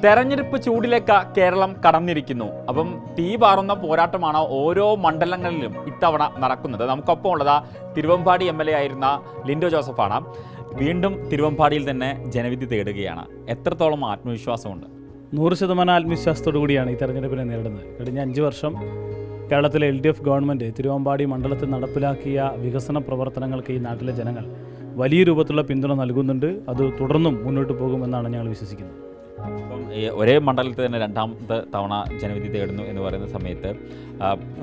തെരഞ്ഞെടുപ്പ് ചൂടിലേക്ക് കേരളം കടന്നിരിക്കുന്നു. അപ്പം തീ പാറുന്ന പോരാട്ടമാണ് ഓരോ മണ്ഡലങ്ങളിലും ഇത്തവണ നടക്കുന്നത്. നമുക്കൊപ്പം ഉള്ളത് തിരുവമ്പാടി MLA ആയിരുന്ന ലിൻഡോ ജോസഫാണ്. വീണ്ടും തിരുവമ്പാടിയിൽ തന്നെ ജനവിധി തേടുകയാണ്. എത്രത്തോളം ആത്മവിശ്വാസമുണ്ട്? 100% ആത്മവിശ്വാസത്തോടു കൂടിയാണ് ഈ തെരഞ്ഞെടുപ്പിനെ നേരിടുന്നത്. കഴിഞ്ഞ 5 വർഷം കേരളത്തിലെ LDF ഗവൺമെൻറ് തിരുവമ്പാടി മണ്ഡലത്തിൽ നടപ്പിലാക്കിയ വികസന പ്രവർത്തനങ്ങൾക്ക് ഈ നാട്ടിലെ ജനങ്ങൾ വലിയ രൂപത്തിലുള്ള പിന്തുണ നൽകുന്നുണ്ട്. അത് തുടർന്നും മുന്നോട്ട് പോകുമെന്നാണ് ഞങ്ങൾ വിശ്വസിക്കുന്നത്. അപ്പം ഒരേ മണ്ഡലത്തിൽ തന്നെ രണ്ടാമത്തെ തവണ ജനവിധി തേടുന്നു എന്ന് പറയുന്ന സമയത്ത്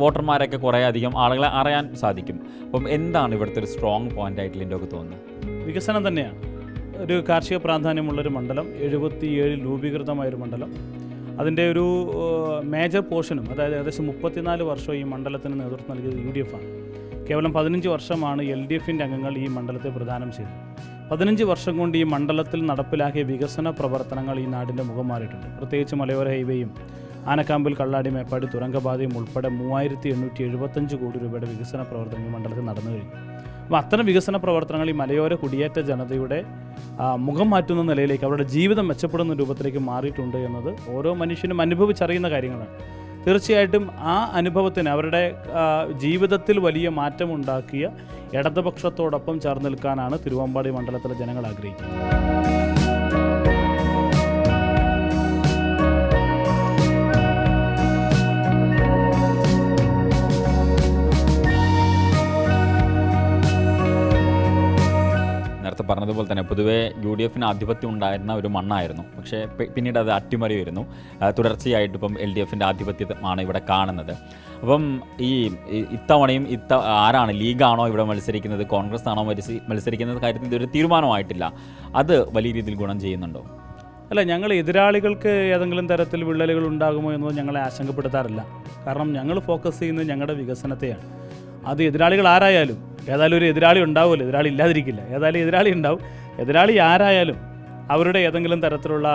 വോട്ടർമാരൊക്കെ കുറേ അധികം ആളുകളെ അറിയാൻ സാധിക്കും. അപ്പം എന്താണ് ഇവിടുത്തെ ഒരു സ്ട്രോങ് പോയിന്റ് ആയിട്ട് ലിൻഡോക്ക് തോന്നുന്നത്? വികസനം തന്നെയാണ്. ഒരു കാർഷിക പ്രാധാന്യമുള്ളൊരു മണ്ഡലം, 77 രൂപീകൃതമായൊരു മണ്ഡലം. അതിൻ്റെ ഒരു മേജർ പോർഷനും, അതായത് ഏകദേശം 34 വർഷം ഈ മണ്ഡലത്തിന് നേതൃത്വം നൽകിയത് UDF ആണ്. കേവലം 15 വർഷമാണ് LDFൻ്റെ അംഗങ്ങൾ ഈ മണ്ഡലത്തെ പ്രദാനം ചെയ്തത്. 15 വർഷം കൊണ്ട് ഈ മണ്ഡലത്തിൽ നടപ്പിലാക്കിയ വികസന പ്രവർത്തനങ്ങൾ ഈ നാടിൻ്റെ മുഖം മാറിയിട്ടുണ്ട്. പ്രത്യേകിച്ച് മലയോര ഹൈവേയും ആനക്കാമ്പിൽ കള്ളാടി മേപ്പാടി തുരങ്കപാതയും ഉൾപ്പെടെ 3875 കോടി രൂപയുടെ വികസന പ്രവർത്തനങ്ങൾ ഈ മണ്ഡലത്തിൽ നടന്നു കഴിഞ്ഞു. അപ്പോൾ അത്തരം വികസന പ്രവർത്തനങ്ങൾ ഈ മലയോര കുടിയേറ്റ ജനതയുടെ മുഖം മാറ്റുന്ന നിലയിലേക്ക്, അവരുടെ ജീവിതം മെച്ചപ്പെടുന്ന രൂപത്തിലേക്ക് മാറിയിട്ടുണ്ട് എന്നത് ഓരോ മനുഷ്യനും അനുഭവിച്ചറിയുന്ന കാര്യങ്ങളാണ്. തീർച്ചയായിട്ടും ആ അനുഭവത്തിന്, അവരുടെ ജീവിതത്തിൽ വലിയ മാറ്റമുണ്ടാക്കിയ ഇടതുപക്ഷത്തോടൊപ്പം ചേർന്ന് നിൽക്കാനാണ് തിരുവമ്പാടി മണ്ഡലത്തിലെ ജനങ്ങൾ ആഗ്രഹിക്കുന്നത്. നേരത്തെ പറഞ്ഞതുപോലെ തന്നെ പൊതുവേ UDFന് ആധിപത്യം ഉണ്ടായിരുന്ന ഒരു മണ്ണായിരുന്നു. പക്ഷേ പിന്നീട് അത് അട്ടിമറി വരുന്നു. തുടർച്ചയായിട്ട് ഇപ്പം LDFൻ്റെ ആധിപത്യമാണ് ഇവിടെ കാണുന്നത്. അപ്പം ഇത്തവണയും ആരാണ്, ലീഗാണോ ഇവിടെ മത്സരിക്കുന്നത്, കോൺഗ്രസ് ആണോ മത്സരിക്കുന്നത് കാര്യത്തിൽ ഇതൊരു തീരുമാനമായിട്ടില്ല. അത് വലിയ രീതിയിൽ ഗുണം ചെയ്യുന്നുണ്ടോ? അല്ല, ഞങ്ങൾ എതിരാളികൾക്ക് ഏതെങ്കിലും തരത്തിൽ വിള്ളലുകൾ ഉണ്ടാകുമോ എന്നത് ഞങ്ങളെ ആശങ്കപ്പെടുത്താറില്ല. കാരണം ഞങ്ങൾ ഫോക്കസ് ചെയ്യുന്നത് ഞങ്ങളുടെ വികസനത്തെയാണ്. അത് എതിരാളികൾ ആരായാലും, ഏതായാലും ഒരു എതിരാളി ഉണ്ടാവുമല്ലോ, എതിരാളി ഇല്ലാതിരിക്കില്ല, ഏതായാലും എതിരാളി ഉണ്ടാവും. എതിരാളി ആരായാലും അവരുടെ ഏതെങ്കിലും തരത്തിലുള്ള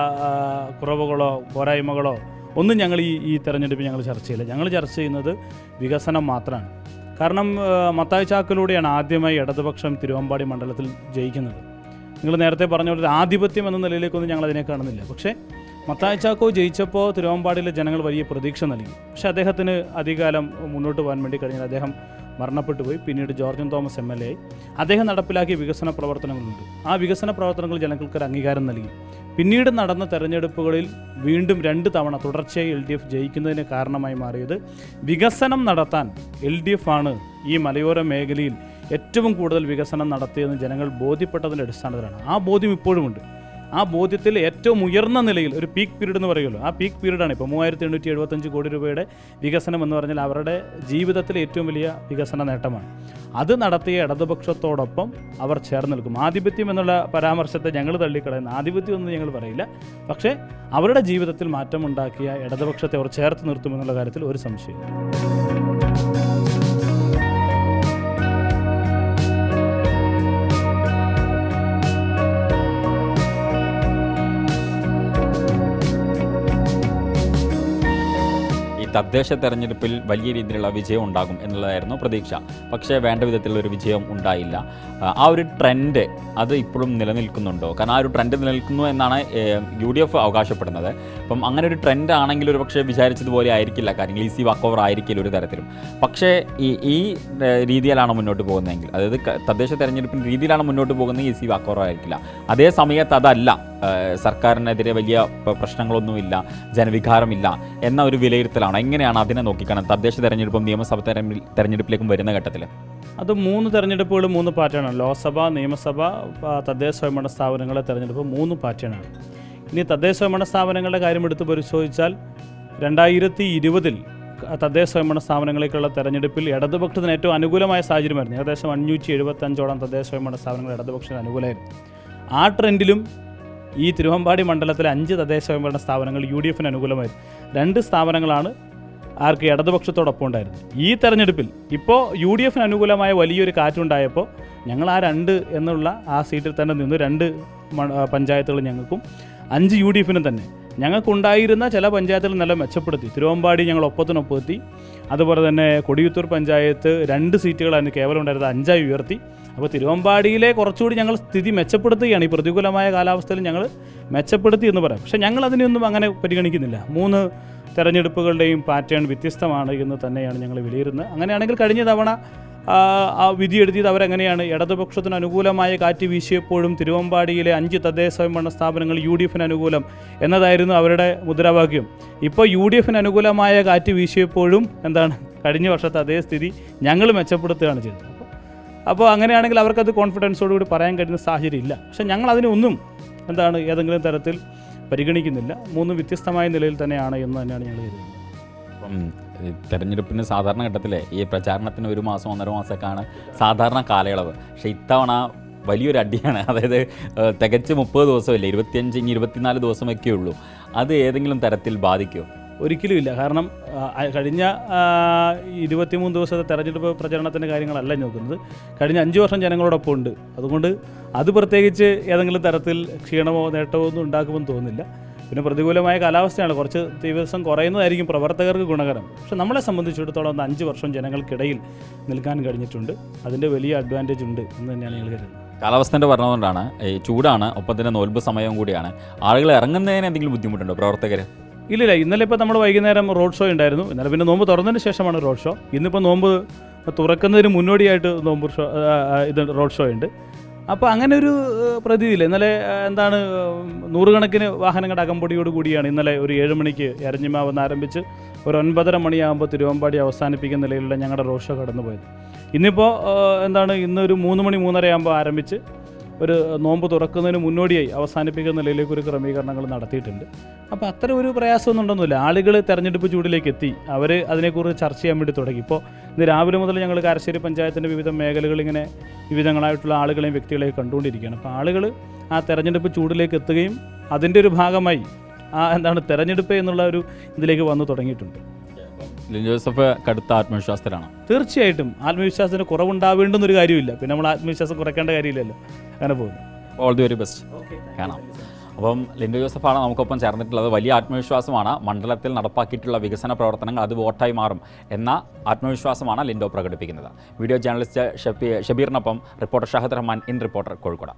കുറവുകളോ പോരായ്മകളോ ഒന്നും ഞങ്ങൾ ഈ തെരഞ്ഞെടുപ്പിൽ ഞങ്ങൾ ചർച്ച ചെയ്യില്ല. ഞങ്ങൾ ചർച്ച ചെയ്യുന്നത് വികസനം മാത്രമാണ്. കാരണം മത്തായി ചാക്കോയിലൂടെയാണ് ആദ്യമായി ഇടതുപക്ഷം തിരുവമ്പാടി മണ്ഡലത്തിൽ ജയിക്കുന്നത്. നിങ്ങൾ നേരത്തെ പറഞ്ഞ പോലെ ആധിപത്യം എന്ന നിലയിലേക്കൊന്നും ഞങ്ങൾ അതിനെ കാണുന്നില്ല. പക്ഷേ മത്തായി ചാക്കോ ജയിച്ചപ്പോൾ തിരുവമ്പാടിയിലെ ജനങ്ങൾ വലിയ പ്രതീക്ഷ നൽകി. പക്ഷേ അദ്ദേഹത്തിന് അധികകാലം മുന്നോട്ട് പോകാൻ വേണ്ടി കഴിഞ്ഞാൽ അദ്ദേഹം മരണപ്പെട്ടു പോയി. പിന്നീട് ജോർജൻ തോമസ് MLA ആയി. അദ്ദേഹം നടപ്പിലാക്കിയ വികസന പ്രവർത്തനങ്ങളുണ്ട്. ആ വികസന പ്രവർത്തനങ്ങൾ ജനങ്ങൾക്കൊരു അംഗീകാരം നൽകി. പിന്നീട് നടന്ന തെരഞ്ഞെടുപ്പുകളിൽ വീണ്ടും 2 തവണ തുടർച്ചയായി LDF ജയിക്കുന്നതിന് കാരണമായി മാറിയത് വികസനം നടത്താൻ LDF ആണ് ഈ മലയോര മേഖലയിൽ ഏറ്റവും കൂടുതൽ വികസനം നടത്തിയതെന്ന് ജനങ്ങൾ ബോധ്യപ്പെട്ടതിൻ്റെ അടിസ്ഥാനത്തിലാണ്. ആ ബോധ്യം ഇപ്പോഴുമുണ്ട്. ആ ബോധ്യത്തിൽ ഏറ്റവും ഉയർന്ന നിലയിൽ ഒരു പീക്ക് പീരീഡ് എന്ന് പറയുമല്ലോ, ആ പീക്ക് പീരീഡാണ് ഇപ്പോൾ 3875 കോടി രൂപയുടെ വികസനം എന്ന് പറഞ്ഞാൽ അവരുടെ ജീവിതത്തിലെ ഏറ്റവും വലിയ വികസന നേട്ടമാണ്. അത് നടത്തിയ ഇടതുപക്ഷത്തോടൊപ്പം അവർ ചേർന്ന് നിൽക്കും. ആധിപത്യം എന്നുള്ള പരാമർശത്തെ ഞങ്ങൾ തള്ളിക്കളയുന്ന, ആധിപത്യം ഒന്നും ഞങ്ങൾ പറയില്ല. പക്ഷേ അവരുടെ ജീവിതത്തിൽ മാറ്റമുണ്ടാക്കിയ ഇടതുപക്ഷത്തെ അവർ ചേർത്ത് നിർത്തുമെന്നുള്ള കാര്യത്തിൽ ഒരു സംശയമില്ല. തദ്ദേശ തെരഞ്ഞെടുപ്പിൽ വലിയ രീതിയിലുള്ള വിജയം ഉണ്ടാകും എന്നുള്ളതായിരുന്നു പ്രതീക്ഷ. പക്ഷേ വേണ്ട വിധത്തിലുള്ളൊരു വിജയം ഉണ്ടായില്ല. ആ ഒരു ട്രെൻഡ് അത് ഇപ്പോഴും നിലനിൽക്കുന്നുണ്ടോ? കാരണം ആ ഒരു ട്രെൻഡ് നിലനിൽക്കുന്നു എന്നാണ് UDF അവകാശപ്പെടുന്നത്. അപ്പം അങ്ങനെ ഒരു ട്രെൻഡ് ആണെങ്കിൽ ഒരു പക്ഷേ വിചാരിച്ചതുപോലെ ആയിരിക്കില്ല കാര്യങ്ങൾ, ഈസി വാക്ക് ഓവർ ആയിരിക്കില്ല ഒരു തരത്തിലും. പക്ഷേ ഈ രീതിയിലാണ് മുന്നോട്ട് പോകുന്നതെങ്കിൽ, അതായത് തദ്ദേശ തെരഞ്ഞെടുപ്പിൻ്റെ രീതിയിലാണ് മുന്നോട്ട് പോകുന്നത്, ഈസി വാക്ക് ഓവർ ആയിരിക്കില്ല. അതേ സമയത്ത് അതല്ല, സർക്കാരിനെതിരെ വലിയ പ്രശ്നങ്ങളൊന്നുമില്ല, ജനവികാരമില്ല എന്ന ഒരു വിലയിരുത്തലാണ്. എങ്ങനെയാണ് അതിനെ നോക്കിക്കാണുന്നത് തദ്ദേശ തെരഞ്ഞെടുപ്പും നിയമസഭ തെരഞ്ഞെടുപ്പിലേക്കും വരുന്ന ഘട്ടത്തിൽ? അത് 3 തെരഞ്ഞെടുപ്പുകൾ 3 പാറ്റേണാണ്. ലോക്സഭ, നിയമസഭ, തദ്ദേശ സ്വയംഭരണ സ്ഥാപനങ്ങളുടെ തെരഞ്ഞെടുപ്പ് 3 പാറ്റേണാണ്. ഇനി തദ്ദേശ സ്വയംഭരണ സ്ഥാപനങ്ങളുടെ കാര്യം എടുത്ത് പരിശോധിച്ചാൽ 2020 തദ്ദേശ സ്വയംഭരണ സ്ഥാപനങ്ങളിലേക്കുള്ള തെരഞ്ഞെടുപ്പിൽ ഇടതുപക്ഷത്തിന് ഏറ്റവും അനുകൂലമായ സാഹചര്യമായിരുന്നു. ഏകദേശം 575ഓളം തദ്ദേശ സ്വയംഭരണ സ്ഥാപനങ്ങൾ ഇടതുപക്ഷത്തിന് അനുകൂലമായിരുന്നു. ആ ട്രെൻഡിലും ഈ തിരുവമ്പാടി മണ്ഡലത്തിലെ 5 തദ്ദേശ സ്വയംഭരണ സ്ഥാപനങ്ങൾ UDFന് അനുകൂലമായിരുന്നു. 2 സ്ഥാപനങ്ങളാണ് ആർക്ക് ഇടതുപക്ഷത്തോടൊപ്പം ഉണ്ടായിരുന്നു. ഈ തെരഞ്ഞെടുപ്പിൽ ഇപ്പോൾ UDFന് അനുകൂലമായ വലിയൊരു കാറ്റുണ്ടായപ്പോൾ ഞങ്ങൾ ആ 2 എന്നുള്ള ആ സീറ്റിൽ തന്നെ നിന്ന് 2 പഞ്ചായത്തുകൾ ഞങ്ങൾക്കും 5 UDFനും തന്നെ ഞങ്ങൾക്കുണ്ടായിരുന്ന ചില പഞ്ചായത്തുകൾ നല്ല മെച്ചപ്പെടുത്തി. തിരുവമ്പാടി ഞങ്ങൾ ഒപ്പത്തിനൊപ്പത്തി. അതുപോലെ തന്നെ കൊടിയത്തൂർ പഞ്ചായത്ത് 2 സീറ്റുകളായിരുന്നു കേവലം ഉണ്ടായിരുന്നത്, 5 ഉയർത്തി. അപ്പോൾ തിരുവമ്പാടിയിലെ കുറച്ചുകൂടി ഞങ്ങൾ സ്ഥിതി മെച്ചപ്പെടുത്തുകയാണ്. ഈ പ്രതികൂലമായ കാലാവസ്ഥയിൽ ഞങ്ങൾ മെച്ചപ്പെടുത്തി എന്ന് പറയാം. പക്ഷേ ഞങ്ങൾ അതിനെയൊന്നും അങ്ങനെ പരിഗണിക്കുന്നില്ല. 3 തെരഞ്ഞെടുപ്പുകളുടെയും പാറ്റേൺ വ്യത്യസ്തമാണ് എന്ന് തന്നെയാണ് ഞങ്ങൾ വിലയിരുത്തുന്നത്. അങ്ങനെയാണെങ്കിൽ കഴിഞ്ഞ തവണ ആ വിധി എഴുതിയത് അവരെങ്ങനെയാണ്? ഇടതുപക്ഷത്തിന് അനുകൂലമായ കാറ്റ് വീശിയപ്പോഴും തിരുവമ്പാടിയിലെ 5 തദ്ദേശ സ്വയംഭരണ സ്ഥാപനങ്ങൾ UDFന് അനുകൂലം എന്നതായിരുന്നു അവരുടെ മുദ്രാവാക്യം. ഇപ്പോൾ UDFന് അനുകൂലമായ കാറ്റ് വീശിയപ്പോഴും എന്താണ്, കഴിഞ്ഞ വർഷത്തെ അതേ സ്ഥിതി ഞങ്ങൾ മെച്ചപ്പെടുത്തുകയാണ് ചെയ്തത്. അപ്പോൾ അങ്ങനെയാണെങ്കിൽ അവർക്കത് കോൺഫിഡൻസോടുകൂടി പറയാൻ കഴിയുന്ന സാഹചര്യം ഇല്ല. പക്ഷേ ഞങ്ങൾ അതിനൊന്നും എന്താണ് ഏതെങ്കിലും തരത്തിൽ പരിഗണിക്കുന്നില്ല. 3 വ്യത്യസ്തമായ നിലയിൽ തന്നെയാണ് എന്ന് തന്നെയാണ് ഞങ്ങൾ കരുതുന്നത്. അപ്പം തെരഞ്ഞെടുപ്പിന് സാധാരണ ഘട്ടത്തിൽ ഈ പ്രചാരണത്തിന് 1 മാസം 1.5 മാസമൊക്കെയാണ് സാധാരണ കാലയളവ്. പക്ഷേ ഇത്തവണ വലിയൊരു അടിയാണ്. അതായത് തികച്ച് 30 ദിവസമില്ല, 25 ഇനി 24 ദിവസമൊക്കെ ഉള്ളൂ. അത് ഏതെങ്കിലും തരത്തിൽ ബാധിക്കുമോ? ഒരിക്കലും ഇല്ല. കാരണം കഴിഞ്ഞ 23 ദിവസത്തെ തെരഞ്ഞെടുപ്പ് പ്രചരണത്തിൻ്റെ കാര്യങ്ങളല്ല നോക്കുന്നത്. കഴിഞ്ഞ 5 വർഷം ജനങ്ങളോടൊപ്പം ഉണ്ട്. അതുകൊണ്ട് അത് പ്രത്യേകിച്ച് ഏതെങ്കിലും തരത്തിൽ ക്ഷീണമോ നേട്ടമോ ഒന്നും ഉണ്ടാക്കുമെന്ന് തോന്നുന്നില്ല. പിന്നെ പ്രതികൂലമായ കാലാവസ്ഥയാണ്, കുറച്ച് ദിവസം കുറയുന്നതായിരിക്കും പ്രവർത്തകർക്ക് ഗുണകരം. പക്ഷെ നമ്മളെ സംബന്ധിച്ചിടത്തോളം 5 വർഷം ജനങ്ങൾക്കിടയിൽ നിൽക്കാൻ കഴിഞ്ഞിട്ടുണ്ട്. അതിൻ്റെ വലിയ അഡ്വാൻറ്റേജ് ഉണ്ട് എന്ന് തന്നെയാണ് ഞങ്ങൾ കരുതുന്നത്. കാലാവസ്ഥേൻ്റെ പറഞ്ഞതുകൊണ്ടാണ്, ഈ ചൂടാണ്, ഒപ്പം തന്നെ നോൽമ്പ് സമയവും കൂടിയാണ്. ആളുകൾ ഇറങ്ങുന്നതിന് എന്തെങ്കിലും ബുദ്ധിമുട്ടുണ്ടോ പ്രവർത്തകർ? ഇല്ലില്ല, ഇന്നലെ ഇപ്പോൾ നമ്മൾ വൈകുന്നേരം റോഡ് ഷോ ഉണ്ടായിരുന്നു. ഇന്നലെ പിന്നെ നോമ്പ് തുറന്നതിന് ശേഷമാണ് റോഡ് ഷോ. ഇന്നിപ്പോൾ നോമ്പ് തുറക്കുന്നതിന് മുന്നോടിയായിട്ട് റോഡ് ഷോ ഉണ്ട്. അപ്പോൾ അങ്ങനെ ഒരു പ്രതീതിയില്ല. ഇന്നലെ എന്താണ് 100 കണക്കിന് വാഹനങ്ങളുടെ അകമ്പടിയോട് കൂടിയാണ് ഇന്നലെ ഒരു 7 മണിക്ക് എരഞ്ഞിമാവെന്ന് ആരംഭിച്ച് ഒരു 9:30 മണിയാകുമ്പോൾ തിരുവമ്പാടി അവസാനിപ്പിക്കുന്ന നിലയിലുള്ള ഞങ്ങളുടെ റോഡ് ഷോ കടന്നു പോയത്. ഇന്നിപ്പോൾ ഇന്നൊരു 3 മണി 3:30 ആകുമ്പോൾ ആരംഭിച്ച് ഒരു നോമ്പ് തുറക്കുന്നതിന് മുന്നോടിയായി അവസാനിപ്പിക്കുന്ന നിലയിലേക്ക് ഒരു ക്രമീകരണങ്ങൾ നടത്തിയിട്ടുണ്ട്. അപ്പോൾ അത്തരം ഒരു പ്രയാസമൊന്നും ഉണ്ടെന്നില്ല. ആളുകൾ തെരഞ്ഞെടുപ്പ് ചൂടിലേക്ക് എത്തി, അവർ അതിനെക്കുറിച്ച് ചർച്ച ചെയ്യാൻ വേണ്ടി തുടങ്ങി. ഇപ്പോൾ ഇന്ന് രാവിലെ മുതൽ ഞങ്ങൾ കാരശ്ശേരി പഞ്ചായത്തിൻ്റെ വിവിധ മേഖലകളിൽ ഇങ്ങനെ വിവിധങ്ങളായിട്ടുള്ള ആളുകളെയും വ്യക്തികളെയും കണ്ടുകൊണ്ടിരിക്കുകയാണ്. അപ്പോൾ ആളുകൾ ആ തെരഞ്ഞെടുപ്പ് ചൂടിലേക്ക് എത്തുകയും അതിൻ്റെ ഒരു ഭാഗമായി തെരഞ്ഞെടുപ്പ് എന്നുള്ള ഒരു ഇതിലേക്ക് വന്നു തുടങ്ങിയിട്ടുണ്ട്. ലിൻഡോ ജോസഫ് കടുത്ത ആത്മവിശ്വാസത്തിലാണ്. തീർച്ചയായിട്ടും ആത്മവിശ്വാസത്തിന് കുറവുണ്ടാവേണ്ടുന്നൊരു കാര്യമില്ല. പിന്നെ നമ്മൾ ആത്മവിശ്വാസം കുറയ്ക്കേണ്ട കാര്യമില്ലല്ലോ. അങ്ങനെ പോകുന്നു. All the very best. കാണാം. അപ്പം ലിൻഡോ ജോസഫാണ് നമുക്കൊപ്പം ചേർന്നിട്ടുള്ളത്. വലിയ ആത്മവിശ്വാസമാണ്, മണ്ഡലത്തിൽ നടപ്പാക്കിയിട്ടുള്ള വികസന പ്രവർത്തനങ്ങൾ അത് വോട്ടായി മാറും എന്ന ആത്മവിശ്വാസമാണ് ലിൻഡോ പ്രകടിപ്പിക്കുന്നത്. വീഡിയോ ജേർണലിസ്റ്റ് ഷബീറിനൊപ്പം reporter Shahid Rahman, in reporter, Kozhikode.